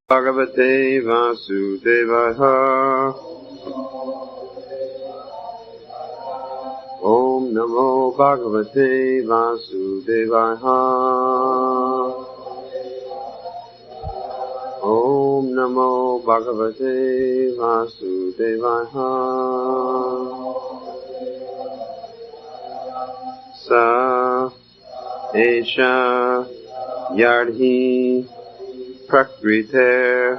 Bhagavate Vasudevaya. Om Namo Bhagavate Vasudevaya. Om Namo Bhagavate Vasudevaya. Sa Esha Yardhi Prakriter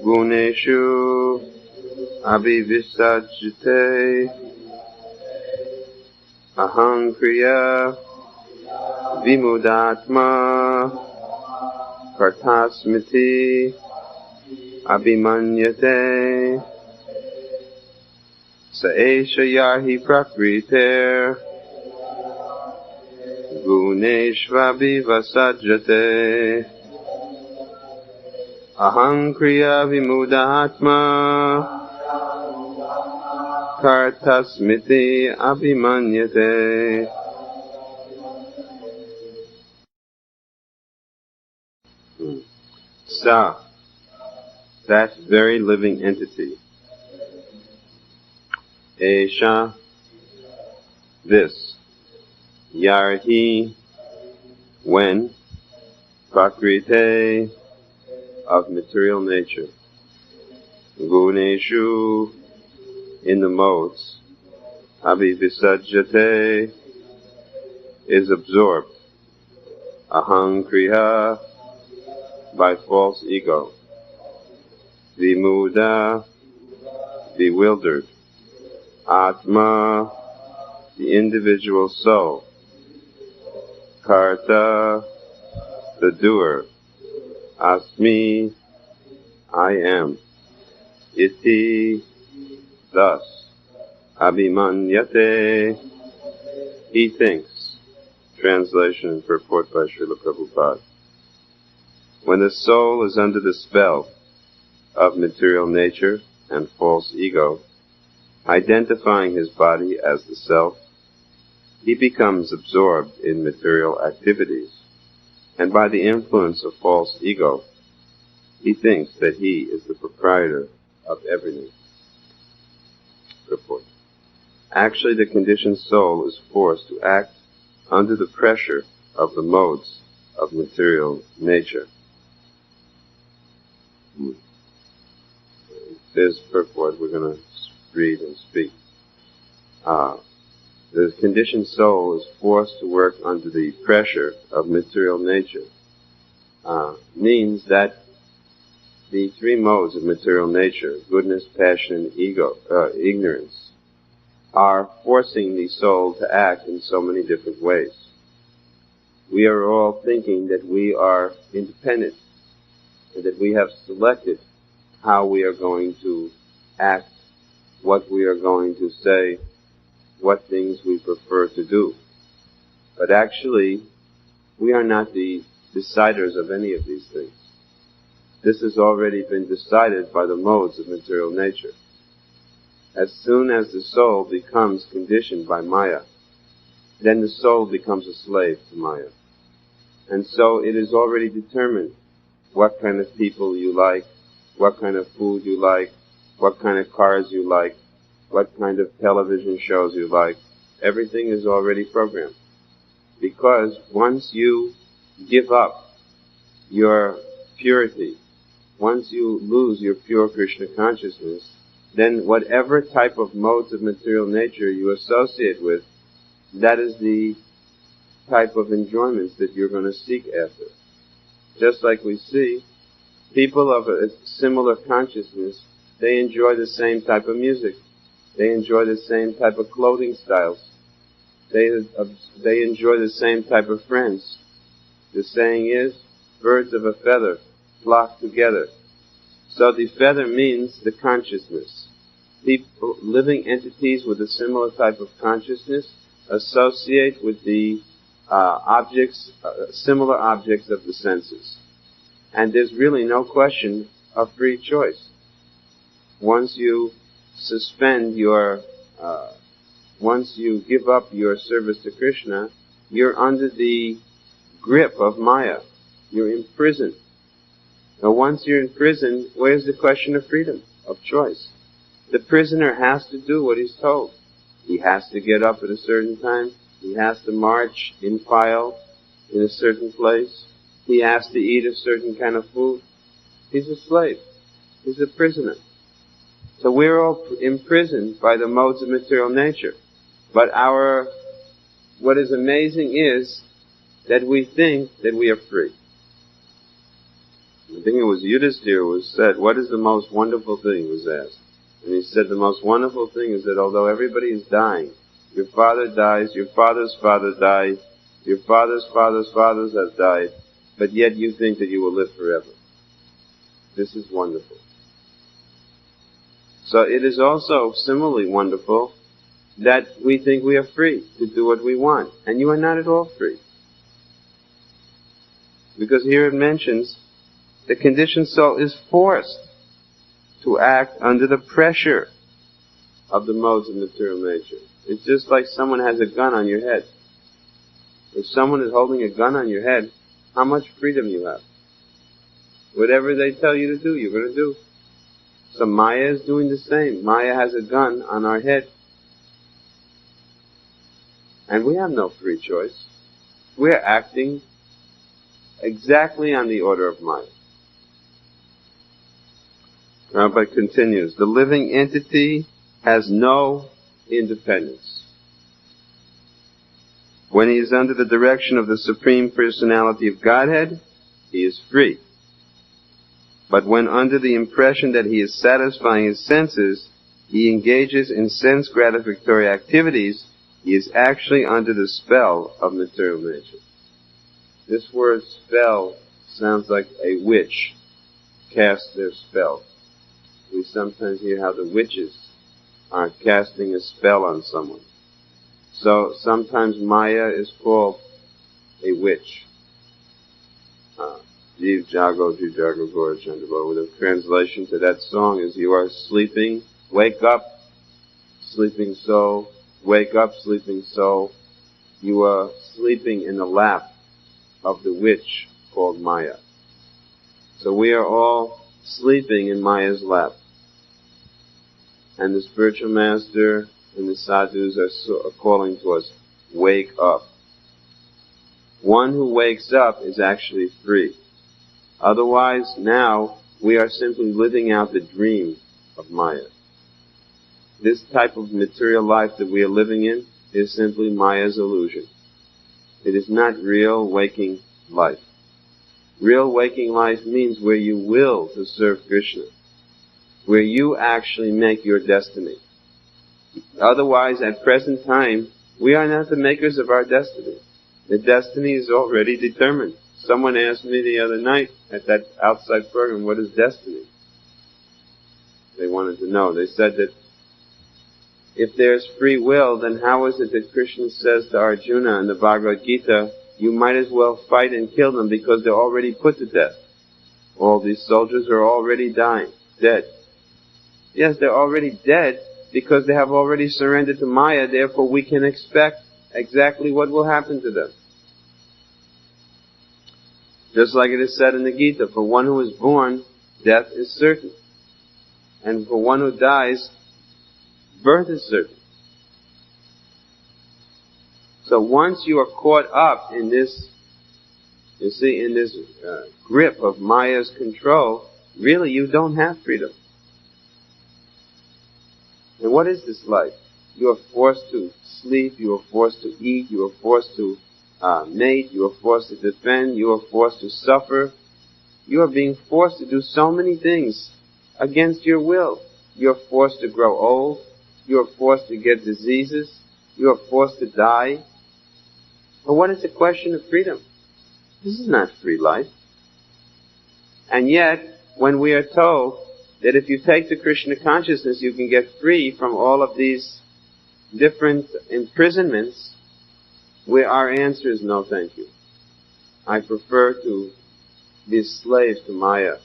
Guneshu Abhivisajite Aham Kriya Vimudatma Kartasmiti Abhimanyate Saesha Yahi Prakriter Guneshvabhivasajate Aham Kriya Vimudatma Kartasmiti Abhimanyate. Sa, that very living entity. Esha, this. Yarhi, when. Prakrite, of material nature. Guneshu, in the modes. Abhivisajate, is absorbed. Aham Kriya, by false ego. Vimuda, bewildered. Atma, the individual soul. Karta, the doer. Asmi, I am. Iti, thus. Abhimanyate, he thinks. Translation and purport by Srila Prabhupada. When the soul is under the spell of material nature and false ego, identifying his body as the self, he becomes absorbed in material activities, and by the influence of false ego, he thinks that he is the proprietor of everything. Purport. Actually, the conditioned soul is forced to act under the pressure of the modes of material nature. This purport we're going to read and speak. The conditioned soul is forced to work under the pressure of material nature. Means that the three modes of material nature, goodness, passion, and ignorance, are forcing the soul to act in so many different ways. We are all thinking that we are independent and that we have selected how we are going to act, what we are going to say, what things we prefer to do. But actually, we are not the deciders of any of these things. This has already been decided by the modes of material nature. As soon as the soul becomes conditioned by Maya, then the soul becomes a slave to Maya. And so it is already determined what kind of people you like, what kind of food you like, what kind of cars you like, what kind of television shows you like. Everything is already programmed. Because once you give up your purity, once you lose your pure Krishna consciousness, then whatever type of modes of material nature you associate with, that is the type of enjoyments that you're going to seek after. Just like we see, people of a similar consciousness, they enjoy the same type of music. They enjoy the same type of clothing styles. They enjoy the same type of friends. The saying is, birds of a feather flock together. So the feather means the consciousness. People, living entities with a similar type of consciousness, associate with the similar objects of the senses. And there's really no question of free choice. Once you suspend once you give up your service to Krishna, you're under the grip of Maya. You're imprisoned. Now once you're in prison, where's the question of freedom, of choice? The prisoner has to do what he's told. He has to get up at a certain time. He has to march in file in a certain place. He has to eat a certain kind of food. He's a slave. He's a prisoner. So we're all imprisoned by the modes of material nature. But what is amazing is that we think that we are free. I think it was Yudhisthira who said, what is the most wonderful thing, was asked. And he said, the most wonderful thing is that although everybody is dying, your father dies, your father's father died, your father's father's fathers have died, but yet you think that you will live forever. This is wonderful. So it is also similarly wonderful that we think we are free to do what we want. And you are not at all free. Because here it mentions the conditioned soul is forced to act under the pressure of the modes of material nature. It's just like someone has a gun on your head. If someone is holding a gun on your head, how much freedom you have. Whatever they tell you to do, you're going to do. So Maya is doing the same. Maya has a gun on our head. And we have no free choice. We're acting exactly on the order of Maya. Prabhupada continues, the living entity has no independence. When he is under the direction of the Supreme Personality of Godhead, he is free. But when under the impression that he is satisfying his senses, he engages in sense gratificatory activities, he is actually under the spell of material nature. This word spell sounds like a witch casts their spell. We sometimes hear how the witches are casting a spell on someone. So sometimes Maya is called a witch. Jiv Jago Jiv Jago Gora Chandrabo. The translation to that song is, you are sleeping, wake up, sleeping soul, wake up, sleeping soul. You are sleeping in the lap of the witch called Maya. So we are all sleeping in Maya's lap. And the spiritual master and the sadhus are calling to us, wake up. One who wakes up is actually free. Otherwise, now, we are simply living out the dream of Maya. This type of material life that we are living in is simply Maya's illusion. It is not real waking life. Real waking life means where you will to serve Krishna, where you actually make your destiny. Otherwise, at present time, we are not the makers of our destiny. The destiny is already determined. Someone asked me the other night at that outside program, what is destiny? They wanted to know. They said that if there's free will, then how is it that Krishna says to Arjuna in the Bhagavad Gita, you might as well fight and kill them because they're already put to death. All these soldiers are already dying, dead. Yes, they're already dead because they have already surrendered to Maya, therefore we can expect exactly what will happen to them. Just like it is said in the Gita, for one who is born, death is certain. And for one who dies, birth is certain. So once you are caught up in this, you see, in this grip of Maya's control, really you don't have freedom. And what is this life? You are forced to sleep, you are forced to eat, you are forced to mate, you are forced to defend, you are forced to suffer. You are being forced to do so many things against your will. You are forced to grow old, you are forced to get diseases, you are forced to die. But what is the question of freedom? This is not free life. And yet, when we are told that if you take the Krishna consciousness, you can get free from all of these different imprisonments, our answer is no thank you. I prefer to be a slave to Maya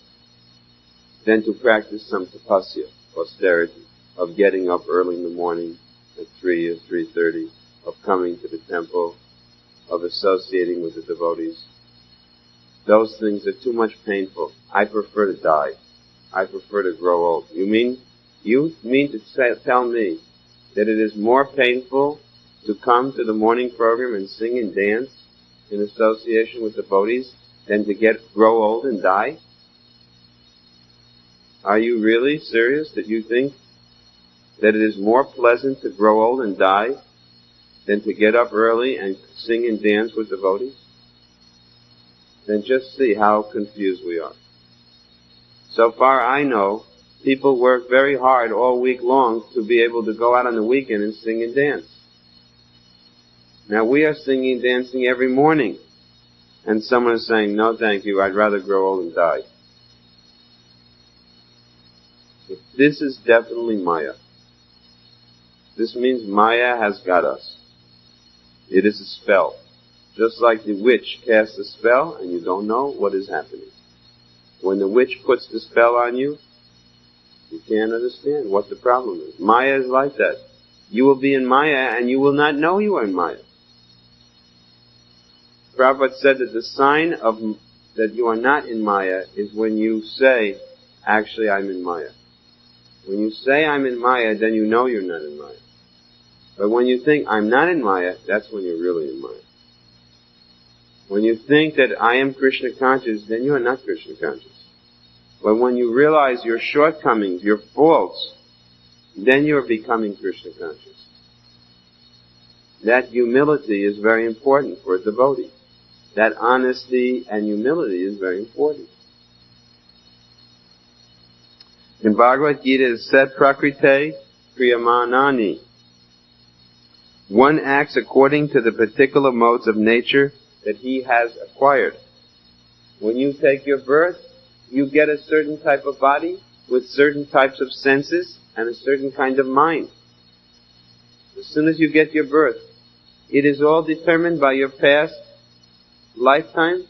than to practice some tapasya, austerity, of getting up early in the morning at 3 or 3:30, of coming to the temple, of associating with the devotees. those things are too much painful. I prefer to die. I prefer to grow old. You mean to tell me that it is more painful to come to the morning program and sing and dance in association with devotees than to grow old and die? Are you really serious that you think that it is more pleasant to grow old and die than to get up early and sing and dance with devotees? Then just see how confused we are. So far I know, people work very hard all week long to be able to go out on the weekend and sing and dance. Now we are singing and dancing every morning, and someone is saying, no thank you, I'd rather grow old and die. If this is definitely Maya. This means Maya has got us. It is a spell. Just like the witch casts a spell and you don't know what is happening. When the witch puts the spell on you, you can't understand what the problem is. Maya is like that. You will be in Maya and you will not know you are in Maya. Prabhupada said that the sign that you are not in Maya is when you say, actually I'm in Maya. When you say I'm in Maya, then you know you're not in Maya. But when you think I'm not in Maya, that's when you're really in Maya. When you think that I am Krishna conscious, then you are not Krishna conscious. But when you realize your shortcomings, your faults, then you are becoming Krishna conscious. That humility is very important for a devotee. That honesty and humility is very important. In Bhagavad Gita it is said, Prakrite Kriyamanani. One acts according to the particular modes of nature that he has acquired. When you take your birth, you get a certain type of body with certain types of senses and a certain kind of mind. As soon as you get your birth, it is all determined by your past lifetime,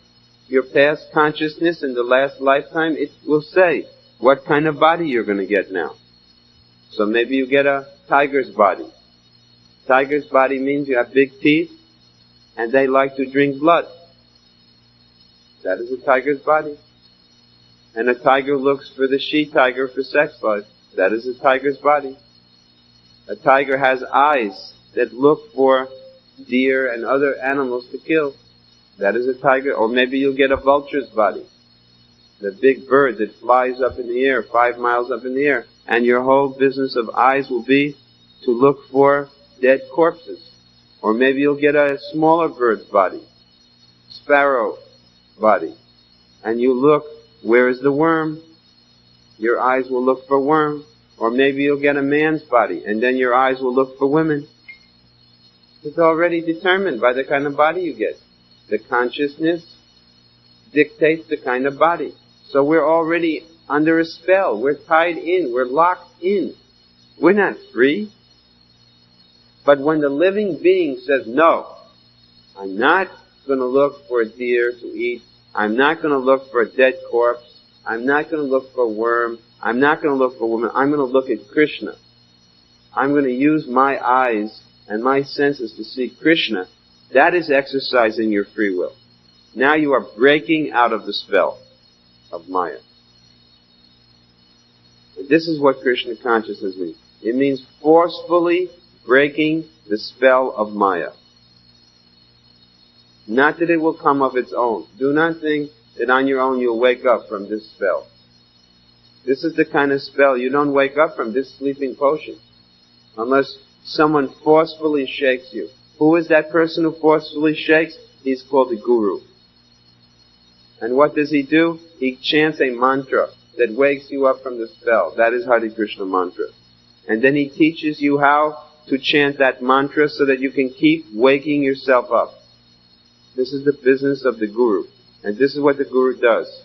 your past consciousness in the last lifetime. It will say what kind of body you're going to get now. So maybe you get a tiger's body. Tiger's body means you have big teeth and they like to drink blood. That is a tiger's body. And a tiger looks for the she-tiger for sex life. That is a tiger's body. A tiger has eyes that look for deer and other animals to kill. That is a tiger. Or maybe you'll get a vulture's body. The big bird that flies up in the air, 5 miles up in the air. And your whole business of eyes will be to look for dead corpses. Or maybe you'll get a smaller bird's body, sparrow body. And you look, where is the worm? Your eyes will look for worm. Or maybe you'll get a man's body, and then your eyes will look for women. It's already determined by the kind of body you get. The consciousness dictates the kind of body. So we're already under a spell. We're tied in. We're locked in. We're not free. But when the living being says, no, I'm not going to look for a deer to eat. I'm not going to look for a dead corpse. I'm not going to look for a worm. I'm not going to look for a woman. I'm going to look at Krishna. I'm going to use my eyes and my senses to see Krishna. That is exercising your free will. Now you are breaking out of the spell of Maya. And this is what Krishna consciousness means. It means forcefully breaking the spell of Maya. Not that it will come of its own. Do not think that on your own you'll wake up from this spell. This is the kind of spell you don't wake up from, this sleeping potion, unless someone forcefully shakes you. Who is that person who forcefully shakes? He's called the Guru. And what does he do? He chants a mantra that wakes you up from the spell. That is Hare Krishna mantra. And then he teaches you how to chant that mantra so that you can keep waking yourself up. This is the business of the Guru. And this is what the Guru does.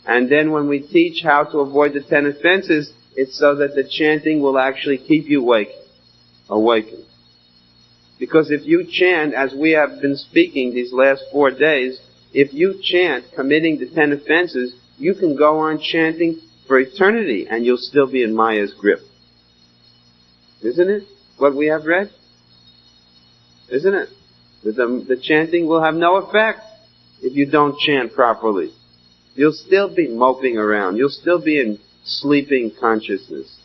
And then when we teach how to avoid the 10 offenses, it's so that the chanting will actually keep you awakened. Because if you chant, as we have been speaking these last 4 days, if you chant committing the 10 offenses, you can go on chanting for eternity and you'll still be in Maya's grip. Isn't it what we have read? Isn't it? That the chanting will have no effect. if you don't chant properly. You'll still be moping around. You'll still be in sleeping consciousness.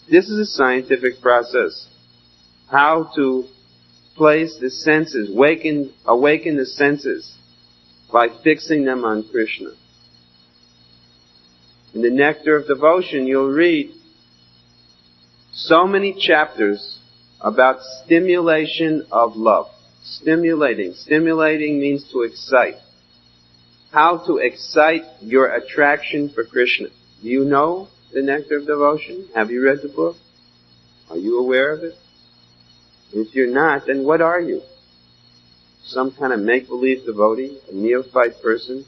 This is a scientific process. How to place the senses, awaken the senses by fixing them on Krishna. In the Nectar of Devotion, you'll read so many chapters about stimulation of love. Stimulating. Stimulating means to excite. How to excite your attraction for Krishna. Do you know the Nectar of Devotion? Have you read the book? Are you aware of it? If you're not, then what are you? Some kind of make-believe devotee? A neophyte person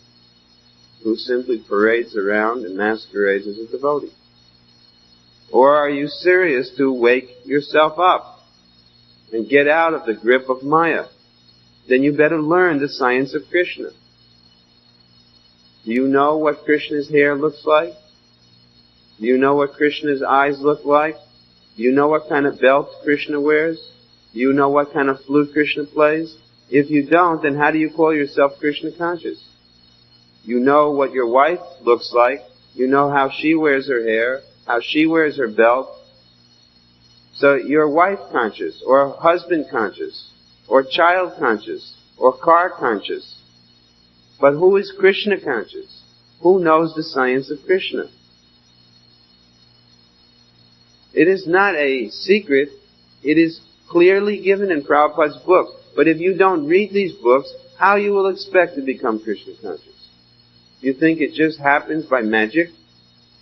who simply parades around and masquerades as a devotee? Or are you serious to wake yourself up and get out of the grip of Maya? Then you better learn the science of Krishna. Do you know what Krishna's hair looks like? Do you know what Krishna's eyes look like? Do you know what kind of belt Krishna wears? Do you know what kind of flute Krishna plays? If you don't, then how do you call yourself Krishna conscious? You know what your wife looks like. You know how she wears her hair, how she wears her belt. So you're wife conscious, or husband conscious, or child conscious, or car conscious. But who is Krishna conscious? Who knows the science of Krishna? It is not a secret. It is clearly given in Prabhupada's books. But if you don't read these books, how you will expect to become Krishna conscious? You think it just happens by magic?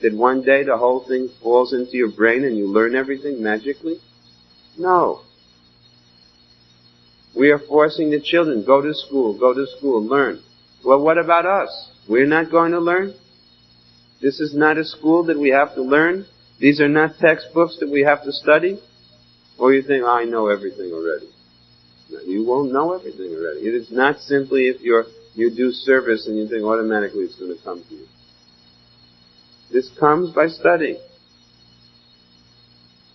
That one day the whole thing falls into your brain and you learn everything magically? No. We are forcing the children, go to school, learn. Well, what about us? We're not going to learn? This is not a school that we have to learn? These are not textbooks that we have to study? Or you think, I know everything already. No, you won't know everything already. It is not simply if you do service and you think automatically it's going to come to you. This comes by studying.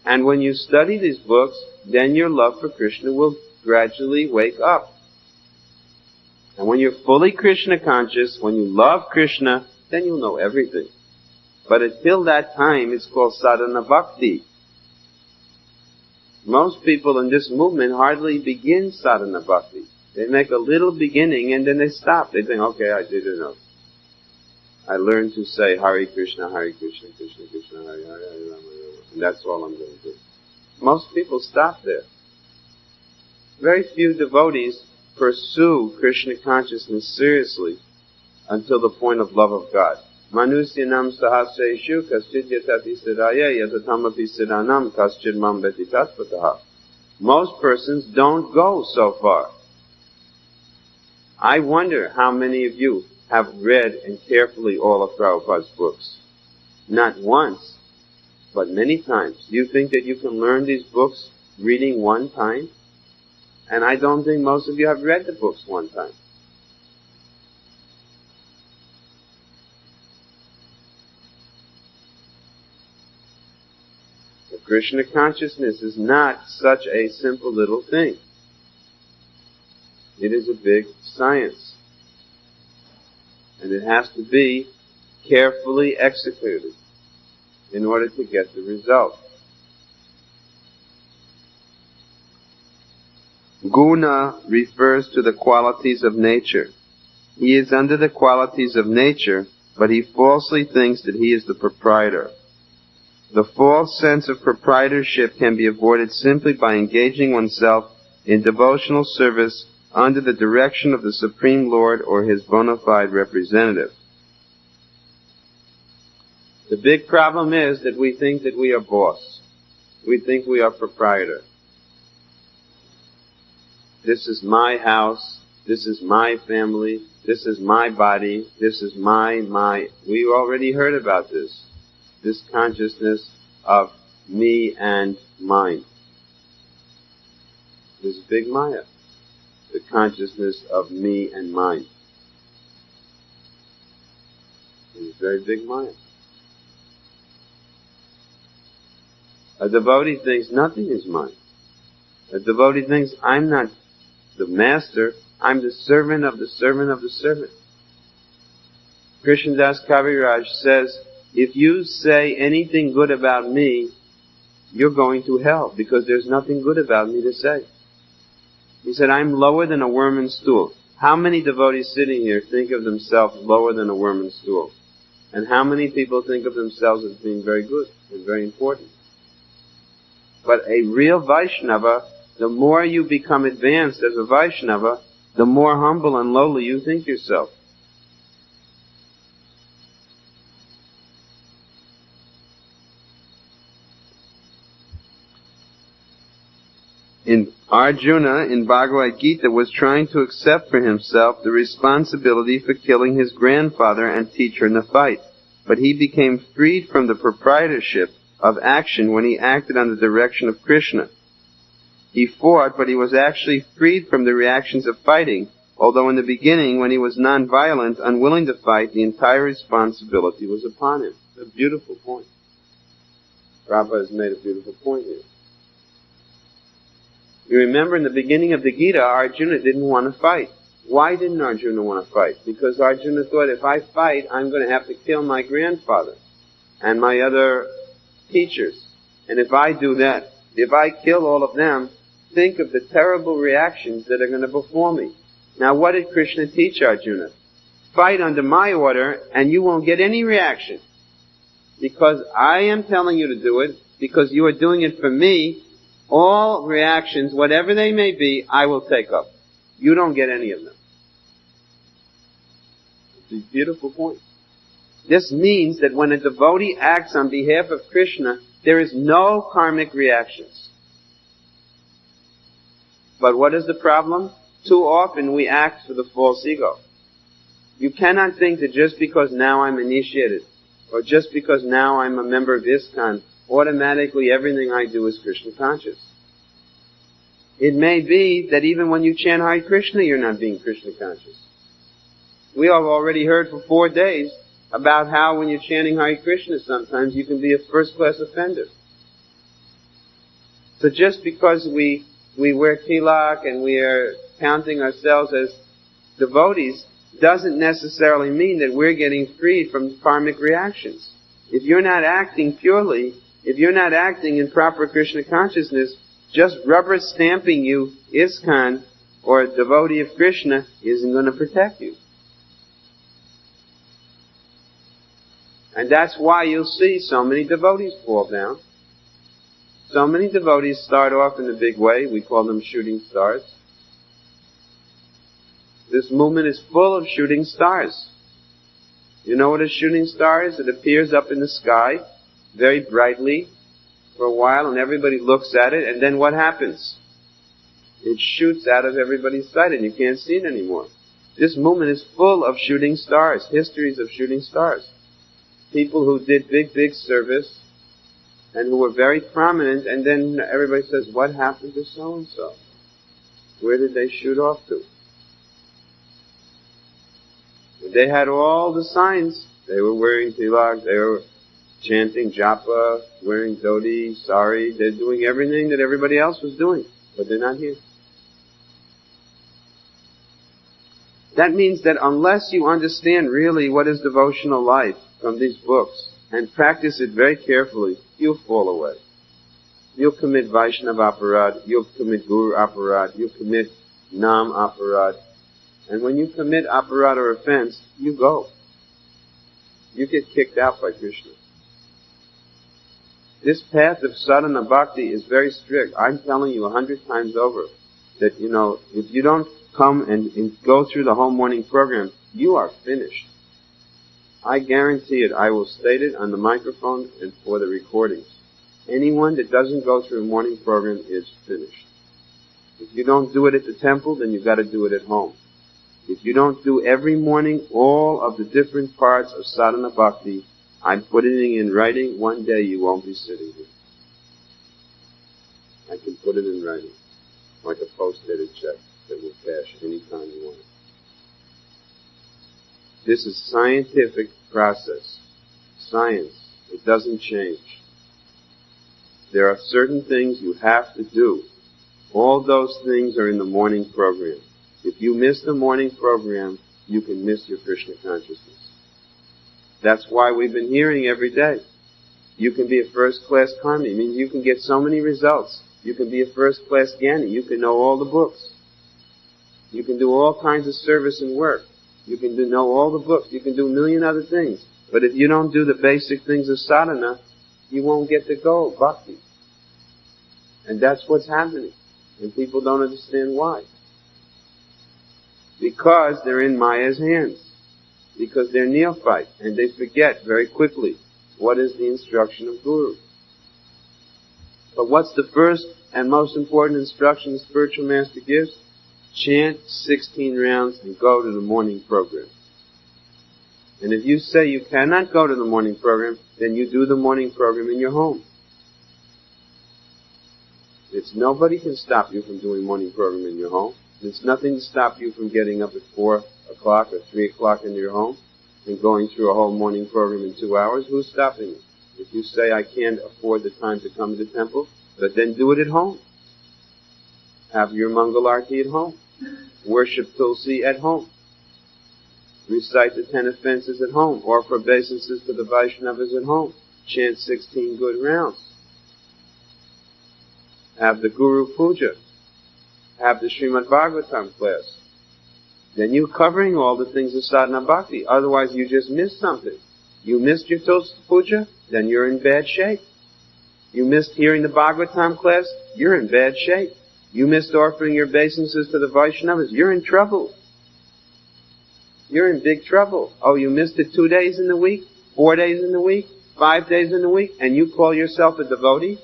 And when you study these books, then your love for Krishna will gradually wake up. And when you're fully Krishna conscious, when you love Krishna, then you'll know everything. But until that time, it's called sadhana bhakti. Most people in this movement hardly begin sadhana bhakti. They make a little beginning and then they stop. They think, okay, I did enough. I learned to say Hare Krishna, Krishna Krishna, Hare Hare, Hare Rama, Hare Rama. And that's all I'm going to do. Most people stop there. Very few devotees pursue Krishna consciousness seriously until the point of love of God. Manusyanam sahasreshu kaschid yatati siddhaya yatatamapi siddhanam kaschid mam beti tatpataha. Most persons don't go so far. I wonder how many of you have read and carefully all of Prabhupada's books. Not once, but many times. Do you think that you can learn these books reading one time? And I don't think most of you have read the books one time. The Krishna consciousness is not such a simple little thing. It is a big science. And it has to be carefully executed in order to get the result. Guna refers to the qualities of nature. He is under the qualities of nature, but he falsely thinks that he is the proprietor. The false sense of proprietorship can be avoided simply by engaging oneself in devotional service under the direction of the Supreme Lord or his bona fide representative. The big problem is that we think that we are boss. We think we are proprietor. This is my house. This is my family. This is my body. This is my. We already heard about this. This consciousness of me and mine. This big Maya. The consciousness of me and mine. It's very big Maya. A devotee thinks nothing is mine. A devotee thinks I'm not the master. I'm the servant of the servant of the servant. Krishnadas Kaviraj says, if you say anything good about me, you're going to hell, because there's nothing good about me to say. He said, I'm lower than a worm and stool. How many devotees sitting here think of themselves lower than a worm and stool? And how many people think of themselves as being very good and very important? But a real Vaishnava, the more you become advanced as a Vaishnava, the more humble and lowly you think yourself. Arjuna in Bhagavad Gita was trying to accept for himself the responsibility for killing his grandfather and teacher in the fight. But he became freed from the proprietorship of action when he acted under the direction of Krishna. He fought, but he was actually freed from the reactions of fighting, although in the beginning, when he was non-violent, unwilling to fight, the entire responsibility was upon him. It's a beautiful point. Prabhupada has made a beautiful point here. You remember in the beginning of the Gita, Arjuna didn't want to fight. Why didn't Arjuna want to fight? Because Arjuna thought, if I fight, I'm going to have to kill my grandfather and my other teachers. And if I do that, if I kill all of them, think of the terrible reactions that are going to befall me. Now, what did Krishna teach Arjuna? Fight under my order, and you won't get any reaction. Because I am telling you to do it, because you are doing it for me, all reactions, whatever they may be, I will take up. You don't get any of them. It's a beautiful point. This means that when a devotee acts on behalf of Krishna, there is no karmic reactions. But what is the problem? Too often we act for the false ego. You cannot think that just because now I'm initiated, or just because now I'm a member of ISKCON, automatically everything I do is Krishna conscious. It may be that even when you chant Hare Krishna, you're not being Krishna conscious. We have already heard for 4 days about how when you're chanting Hare Krishna, sometimes you can be a first-class offender. So just because we wear tilak and we are counting ourselves as devotees doesn't necessarily mean that we're getting freed from karmic reactions. If you're not acting purely, if you're not acting in proper Krishna consciousness, just rubber stamping you, ISKCON, or a devotee of Krishna, isn't going to protect you. And that's why you'll see so many devotees fall down. So many devotees start off in a big way. We call them shooting stars. This movement is full of shooting stars. You know what a shooting star is? It appears up in the sky very brightly for a while, and everybody looks at it, and then what happens? It shoots out of everybody's sight, and you can't see it anymore. This movement is full of shooting stars, histories of shooting stars. People who did big service, and who were very prominent, and then everybody says, what happened to so-and-so? Where did they shoot off to? They had all the signs. They were wearing tilak, they were chanting japa, wearing dhoti, sari. They're doing everything that everybody else was doing, but they're not here. That means that unless you understand really what is devotional life from these books, and practice it very carefully, you'll fall away. You'll commit Vaishnava aparad, you'll commit Guru aparad, you'll commit Nam aparad. And when you commit aparad or offense, you go. You get kicked out by Krishna. This path of sadhana bhakti is very strict. I'm telling you 100 times over that, if you don't come and go through the whole morning program, you are finished. I guarantee it. I will state it on the microphone and for the recordings. Anyone that doesn't go through a morning program is finished. If you don't do it at the temple, then you've got to do it at home. If you don't do every morning all of the different parts of sadhana bhakti, I'm putting it in writing, one day you won't be sitting here. I can put it in writing, like a post-dated check that will cash anytime you want it. This is scientific process. Science. It doesn't change. There are certain things you have to do, All those things are in the morning program. If you miss the morning program, you can miss your Krishna consciousness. That's why we've been hearing every day. You can be a first-class karmi. It means you can get so many results. You can be a first-class jnani. You can know all the books. You can do all kinds of service and work. You can know all the books. You can do a million other things. But if you don't do the basic things of sadhana, you won't get the goal, bhakti. And that's what's happening. And people don't understand why. Because they're in Maya's hands. Because they're neophyte. And they forget very quickly what is the instruction of Guru. But what's the first and most important instruction the spiritual master gives? Chant 16 rounds and go to the morning program. And if you say you cannot go to the morning program, then you do the morning program in your home. Nobody can stop you from doing morning program in your home. There's nothing to stop you from getting up at 4 o'clock or 3 o'clock in your home and going through a whole morning program in 2 hours. Who's stopping you? If you say, I can't afford the time to come to the temple, but then do it at home. Have your Mangal Arati at home. Worship Tulsi at home. Recite the 10 offenses at home. Offer obeisances to the Vaishnavas at home. Chant 16 good rounds. Have the Guru Puja. Have the Srimad Bhagavatam class. Then you're covering all the things of sadhana bhakti. Otherwise you just missed something. You missed your Tulsi Puja, then you're in bad shape. You missed hearing the Bhagavatam class, you're in bad shape. You missed offering your obeisances to the Vaishnavas, you're in trouble. You're in big trouble. Oh, you missed it 2 days in the week, 4 days in the week, 5 days in the week, and you call yourself a devotee?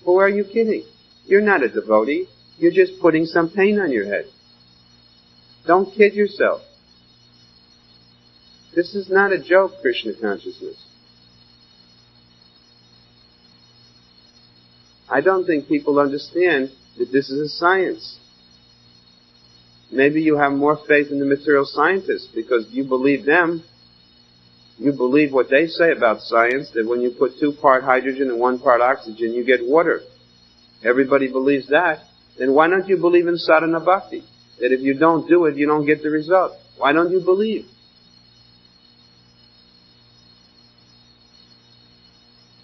Who are you kidding? You're not a devotee. You're just putting some pain on your head. Don't kid yourself. This is not a joke, Krishna consciousness. I don't think people understand that this is a science. Maybe you have more faith in the material scientists because you believe them. You believe what they say about science, that when you put 2 part hydrogen and 1 part oxygen, you get water. Everybody believes that. Then why don't you believe in sadhana bhakti? That if you don't do it, you don't get the result. Why don't you believe?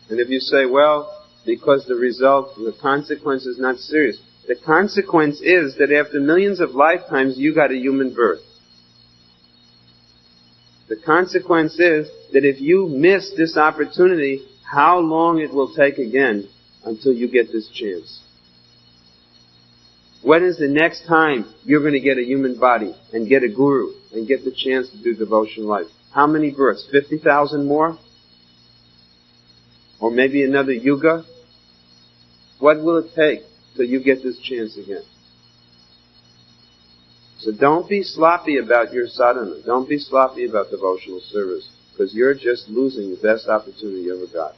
And if you say, well, because the result, the consequence is not serious. The consequence is that after millions of lifetimes, you got a human birth. The consequence is that if you miss this opportunity, how long it will take again until you get this chance. When is the next time you're going to get a human body and get a guru and get the chance to do devotional life? How many births? 50,000 more? Or maybe another yuga? What will it take till you get this chance again? So don't be sloppy about your sadhana. Don't be sloppy about devotional service, because you're just losing the best opportunity you ever got.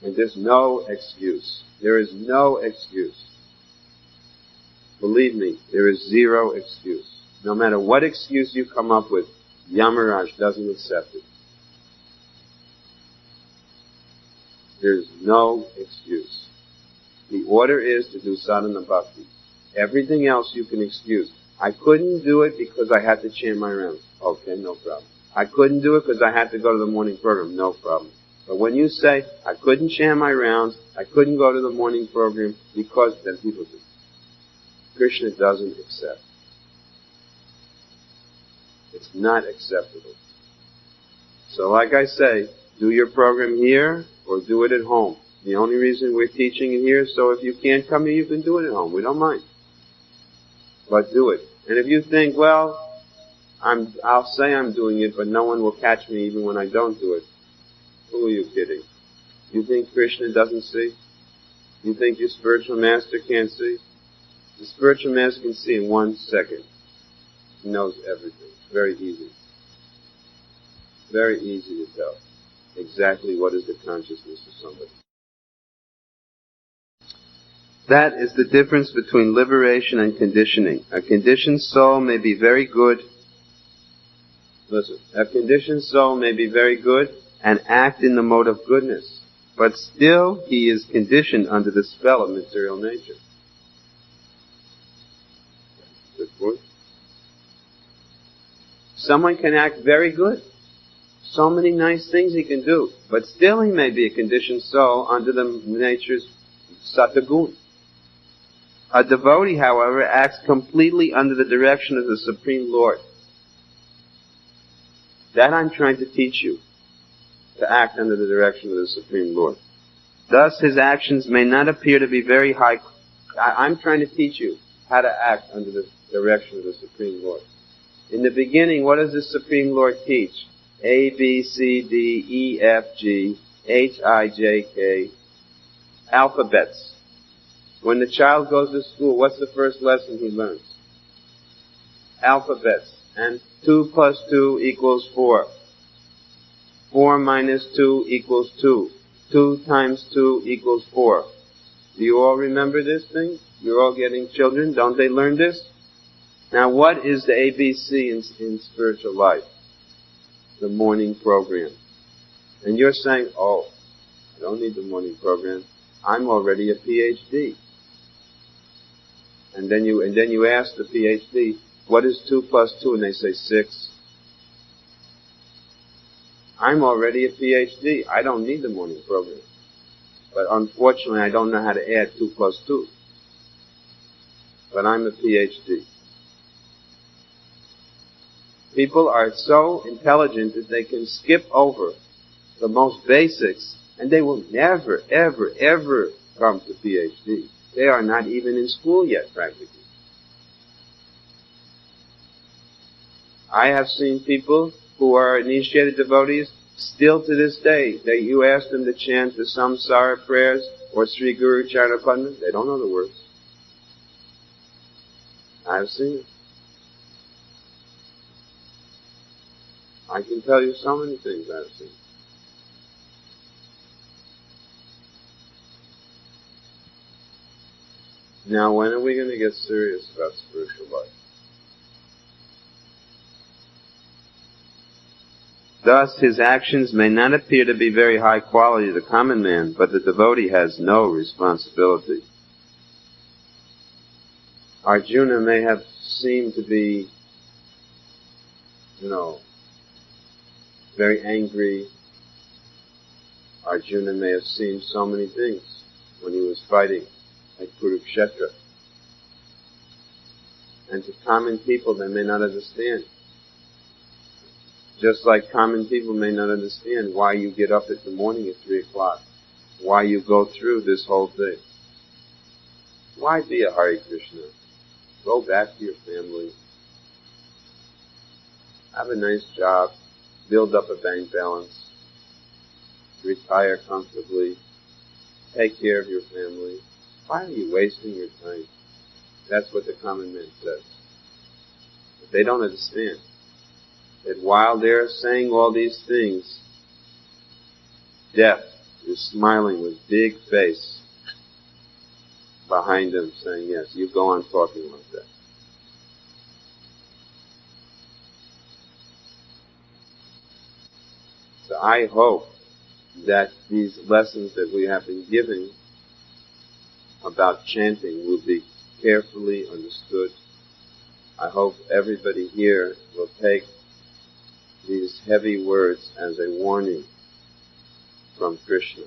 And there's no excuse. There is no excuse. Believe me, there is zero excuse. No matter what excuse you come up with, Yamaraj doesn't accept it. There's no excuse. The order is to do sadhana bhakti. Everything else you can excuse. I couldn't do it because I had to chant my rounds. Okay, no problem. I couldn't do it because I had to go to the morning program. No problem. But when you say, I couldn't chant my rounds, I couldn't go to the morning program because, then people do. Krishna doesn't accept. It's not acceptable. So like I say, do your program here or do it at home. The only reason we're teaching it here is so if you can't come here, you can do it at home. We don't mind. But do it. And if you think, well, I'll say I'm doing it, but no one will catch me even when I don't do it. Who are you kidding? You think Krishna doesn't see? You think your spiritual master can't see? The spiritual master can see in 1 second. He knows everything. Very easy. Very easy to tell exactly what is the consciousness of somebody. That is the difference between liberation and conditioning. A conditioned soul may be very good. Listen, a conditioned soul may be very good and act in the mode of goodness, but still he is conditioned under the spell of material nature. Good. Someone can act very good. So many nice things he can do, but still he may be a conditioned soul under the nature's satagun. A devotee, however, acts completely under the direction of the Supreme Lord. That I'm trying to teach you, to act under the direction of the Supreme Lord. Thus, his actions may not appear to be very high. I'm trying to teach you how to act under the direction of the Supreme Lord. In the beginning, what does the Supreme Lord teach? A, B, C, D, E, F, G, H, I, J, K, alphabets. When the child goes to school, what's the first lesson he learns? Alphabets. And 2 plus 2 equals 4. 4 minus 2 equals 2. 2 times 2 equals 4. Do you all remember this thing? You're all getting children. Don't they learn this? Now, what is the ABC in spiritual life? The morning program. And you're saying, oh, I don't need the morning program. I'm already a PhD. And then you ask the PhD, what is 2 plus 2? And they say 6. I'm already a PhD. I don't need the morning program. But unfortunately, I don't know how to add 2 plus 2. But I'm a PhD. People are so intelligent that they can skip over the most basics, and they will never, ever, ever come to PhD. They are not even in school yet, practically. I have seen people who are initiated devotees, still to this day, that you ask them to chant the Samsara prayers or Sri Guru Charanapada, they don't know the words. I've seen it. I can tell you so many things I've seen. Now, when are we going to get serious about spiritual life? Thus, his actions may not appear to be very high quality to the common man, but the devotee has no responsibility. Arjuna may have seemed to be, very angry. Arjuna may have seen so many things when he was fighting at Kurukshetra. And to common people, they may not understand. Just like common people may not understand why you get up in the morning at 3 o'clock, why you go through this whole thing. Why be a Hare Krishna? Go back to your family. Have a nice job. Build up a bank balance. Retire comfortably. Take care of your family. Why are you wasting your time? That's what the common man says. But they don't understand that while they're saying all these things, death is smiling with big face behind them saying, yes, you go on talking like that. So I hope that these lessons that we have been giving about chanting will be carefully understood. I hope everybody here will take these heavy words as a warning from Krishna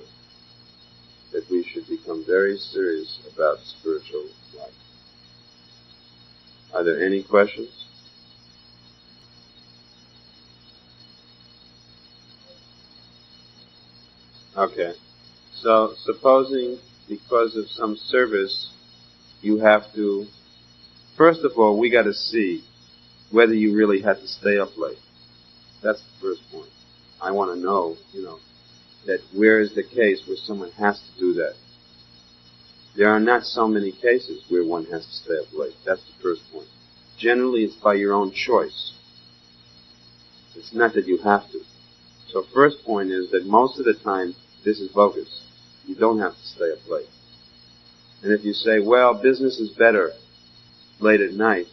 that we should become very serious about spiritual life. Are there any questions? Okay. So, supposing because of some service you have to, first of all, we got to see whether you really had to stay up late. That's the first point. I want to know, that where is the case where someone has to do that. There are not so many cases where one has to stay up late. That's the first point. Generally, it's by your own choice. It's not that you have to. So first point is that most of the time, this is bogus. You don't have to stay up late. And if you say, well, business is better late at night,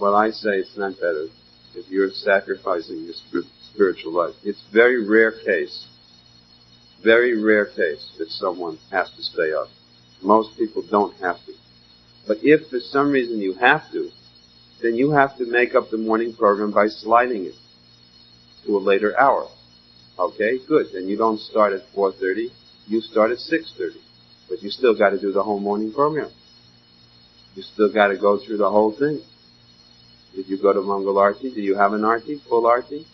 well, I say it's not better if you're sacrificing your spiritual life. It's very rare case that someone has to stay up. Most people don't have to. But if for some reason you have to, then you have to make up the morning program by sliding it to a later hour. Okay, good. Then you don't start at 4:30, you start at 6:30. But you still got to do the whole morning program. You still got to go through the whole thing. Did you go to Mangal Arti? Did you have an Arti, full Arti?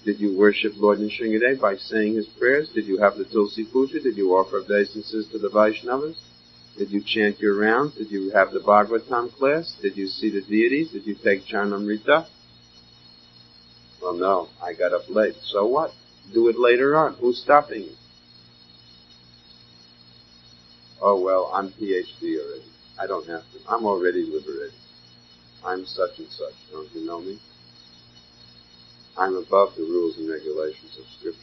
Did you worship Lord Nrsingadev by saying his prayers? Did you have the Tulsi Puja? Did you offer obeisances to the Vaishnavas? Did you chant your rounds? Did you have the Bhagavatam class? Did you see the deities? Did you take Charnamrita? Well, no, I got up late. So what? Do it later on. Who's stopping you? Oh, well, I'm PhD already. I don't have to. I'm already liberated. I'm such and such. Don't you know me? I'm above the rules and regulations of Scripture.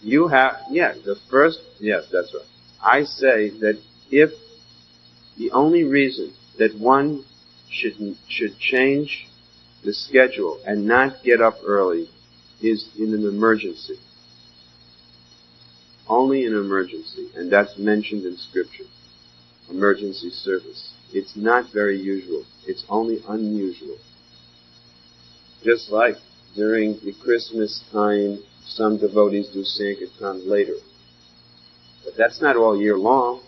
You have, yes, that's right. I say that if the only reason that one should change the schedule and not get up early is in an emergency. Only an emergency, and that's mentioned in Scripture. Emergency service. It's not very usual. It's only unusual. Just like during the Christmas time, some devotees do Sankirtan later. But that's not all year long.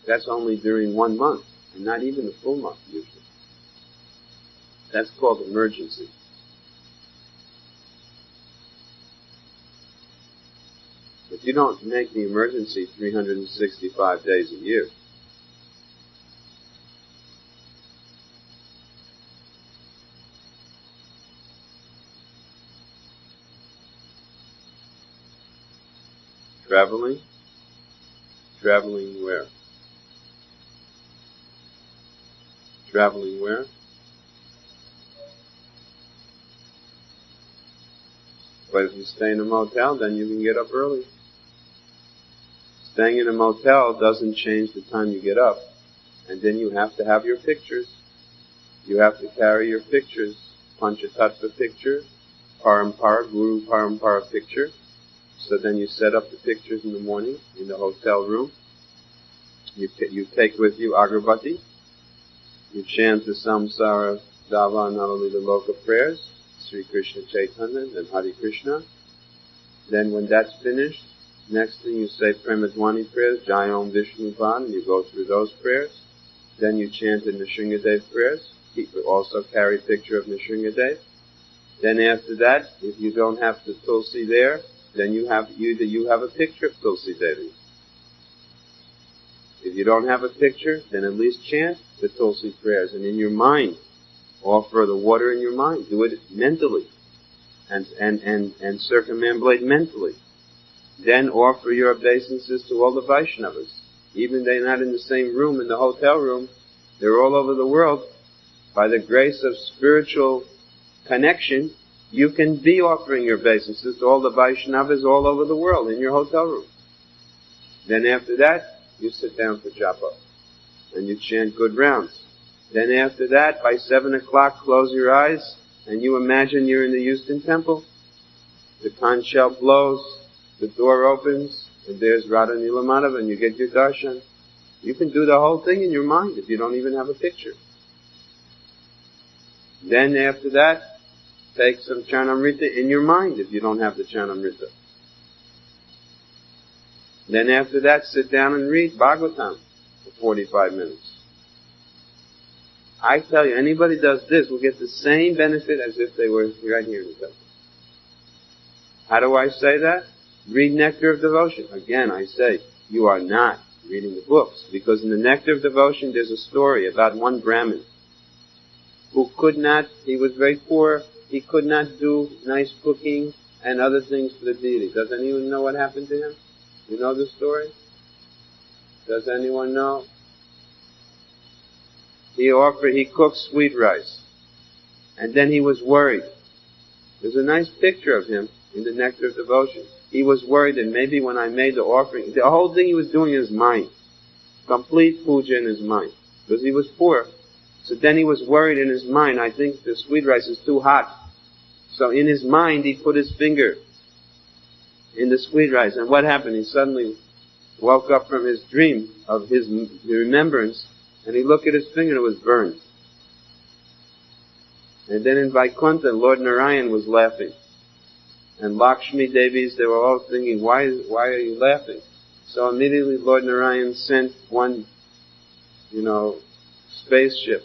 That's only during 1 month, and not even a full month usually. That's called emergency. But you don't make the emergency 365 days a year. Traveling? Traveling where? Traveling where? But if you stay in a motel, then you can get up early. Staying in a motel doesn't change the time you get up. And then you have to have your pictures. You have to carry your pictures. Panchatattva picture, Parampara, Guru Parampara picture. So then you set up the pictures in the morning in the hotel room. You take with you Agarbati. You chant the Samsara Dava Navalita Loka prayers, Sri Krishna Chaitanya, and Hare Krishna. Then when that's finished, next thing you say Premadwani prayers, Jai Om Vishnu Van, and you go through those prayers. Then you chant the Nrsingadev prayers. Also carry a picture of Nrsingadev. Then after that, if you don't have the Tulsi there, then you have a picture of Tulsi Devi. If you don't have a picture, then at least chant the Tulsi prayers, and in your mind, offer the water in your mind. Do it mentally, and circumambulate mentally. Then offer your obeisances to all the Vaishnavas. Even they're not in the same room, in the hotel room, they're all over the world. By the grace of spiritual connection, you can be offering your obeisances to all the Vaishnavas all over the world in your hotel room. Then after that, you sit down for japa, and you chant good rounds. Then after that, by 7 o'clock, close your eyes, and you imagine you're in the Houston Temple. The conch shell blows, the door opens, and there's Radha Nilamadhava, and you get your darshan. You can do the whole thing in your mind if you don't even have a picture. Then after that, take some Charnamrita in your mind if you don't have the Charnamrita. Then after that, sit down and read Bhagavatam for 45 minutes. I tell you, anybody does this will get the same benefit as if they were right here in the temple. How do I say that? Read Nectar of Devotion. Again, I say, you are not reading the books, because in the Nectar of Devotion there's a story about one Brahmin who he was very poor, he could not do nice cooking and other things for the deity. Does anyone know what happened to him? You know the story? Does anyone know? He cooked sweet rice. And then he was worried. There's a nice picture of him in the Nectar of Devotion. He was worried that maybe when I made the offering, the whole thing he was doing in his mind. Complete puja in his mind. Because he was poor. So then he was worried in his mind, I think the sweet rice is too hot. So in his mind he put his finger in the sweet rice. And what happened? He suddenly woke up from his dream of his remembrance, and he looked at his finger and it was burned. And then in Vaikuntha, Lord Narayan was laughing. And Lakshmi Devis, they were all thinking, why are you laughing? So immediately Lord Narayan sent one, spaceship,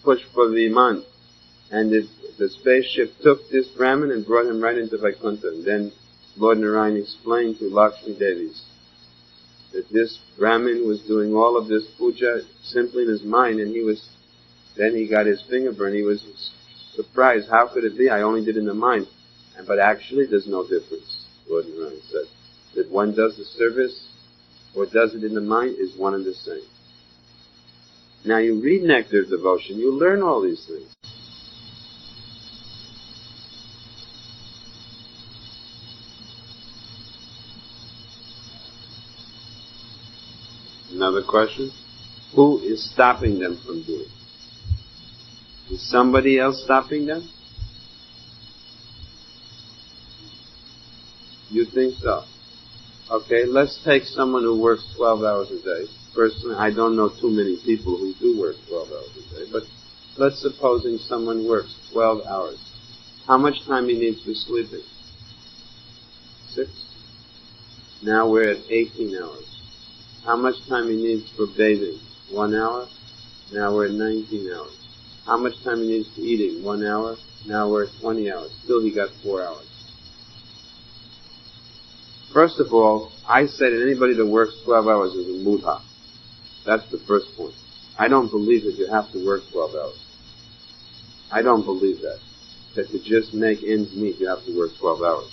Pushpa Viman, and the spaceship took this Brahmin and brought him right into Vaikuntha. And then Lord Narayan explained to Lakshmi Devis that this Brahmin was doing all of this puja simply in his mind, and then he got his finger burned. He was surprised. How could it be? I only did it in the mind. But actually there's no difference, Lord Narayan said. That one does the service or does it in the mind is one and the same. Now you read Nectar of Devotion, you learn all these things. Another question? Who is stopping them from doing it? Is somebody else stopping them? You think so? Okay, let's take someone who works 12 hours a day. Personally, I don't know too many people who do work 12 hours a day, but let's supposing someone works 12 hours. How much time he needs for sleeping? 6. Now we're at 18 hours. How much time he needs for bathing? 1 hour. Now we're at 19 hours. How much time he needs for eating? 1 hour. Now we're at 20 hours. Still he got 4 hours. First of all, I say that anybody that works 12 hours is a mudha. That's the first point. I don't believe that you have to work 12 hours. I don't believe that. That to just make ends meet, you have to work 12 hours.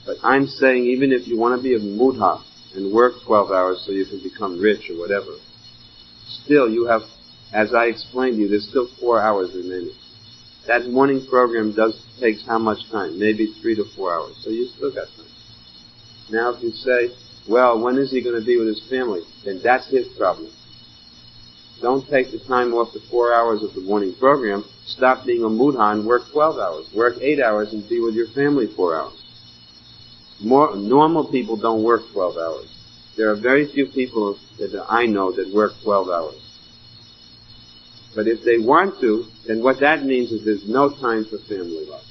But I'm saying even if you want to be a mudha and work 12 hours so you can become rich or whatever, still you have, as I explained to you, there's still 4 hours remaining. That morning program takes how much time? Maybe 3 to 4 hours. So you still got time. Now if you say, well, when is he going to be with his family? Then that's his problem. Don't take the time off the 4 hours of the morning program. Stop being a mudha and work 12 hours. Work 8 hours and be with your family 4 hours. Normal people don't work 12 hours. There are very few people that I know that work 12 hours. But if they want to, then what that means is there's no time for family life.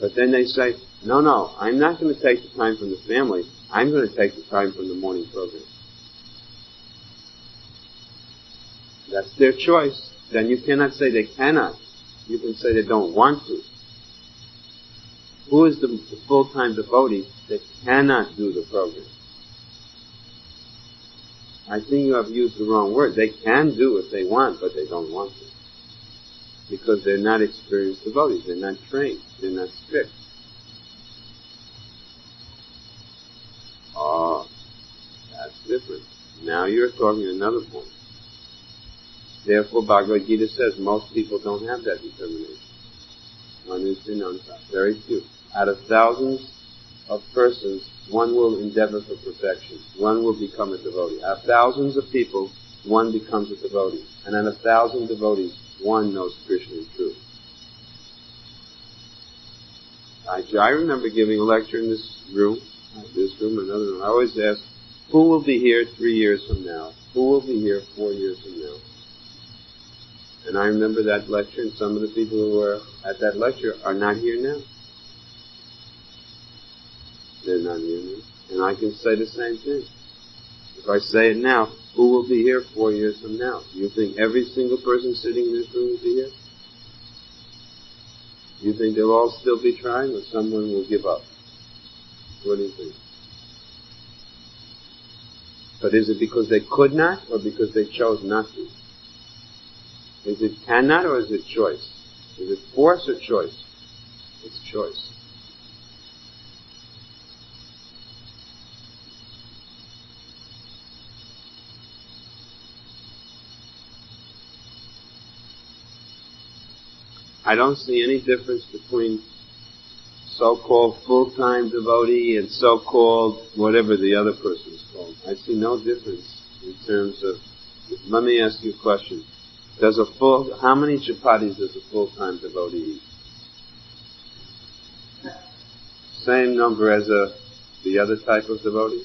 But then they say, no, I'm not going to take the time from the family. I'm going to take the time from the morning program. That's their choice. Then you cannot say they cannot. You can say they don't want to. Who is the full-time devotee that cannot do the program? I think you have used the wrong word. They can do if they want, but they don't want to. Because they're not experienced devotees. They're not trained. They're not strict. Oh, that's different. Now you're talking another point. Therefore, Bhagavad Gita says most people don't have that determination. One is Vinanta. Very few. Out of thousands of persons, one will endeavor for perfection. One will become a devotee. Out of thousands of people, one becomes a devotee. And out of 1,000 devotees, one knows Krishna in truth. I remember giving a lecture in this room, another room. I always ask, who will be here 3 years from now? Who will be here 4 years from now? And I remember that lecture, and some of the people who were at that lecture are not here now. They're not here now. And I can say the same thing. If I say it now, who will be here 4 years from now? Do you think every single person sitting in this room will be here? Do you think they'll all still be trying, or someone will give up? What do you think? But is it because they could not, or because they chose not to? Is it cannot, or is it choice? Is it force or choice? It's choice. I don't see any difference between so-called full-time devotee and so-called whatever the other person is called. I see no difference in terms of... Let me ask you a question. How many chapatis does a full-time devotee eat? same number as the other type of devotee?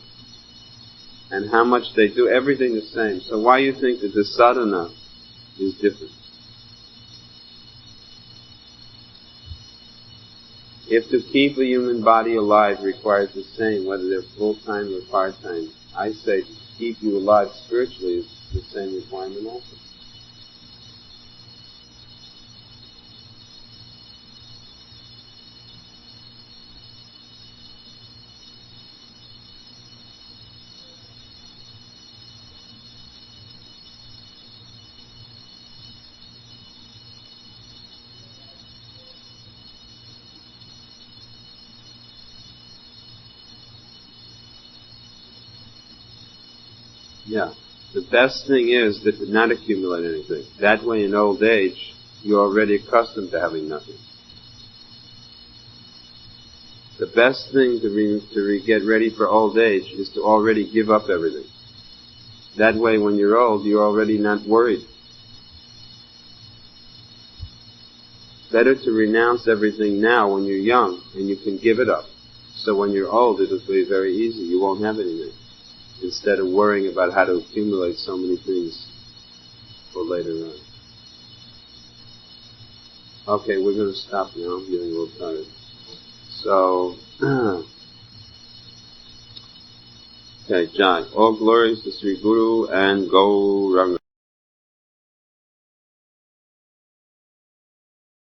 And how much they do, everything the same. So why you think that the sadhana is different? If to keep a human body alive requires the same, whether they're full-time or part-time, I say to keep you alive spiritually is the same requirement also. Yeah. The best thing is that to not accumulate anything. That way in old age, you're already accustomed to having nothing. The best thing to get ready for old age is to already give up everything. That way when you're old, you're already not worried. Better to renounce everything now when you're young and you can give it up. So when you're old, it'll be very easy. You won't have anything. Instead of worrying about how to accumulate so many things for later on. Okay, we're going to stop now. I'm getting a little tired. So, okay, Jai. All glories to Sri Guru and Gauranga.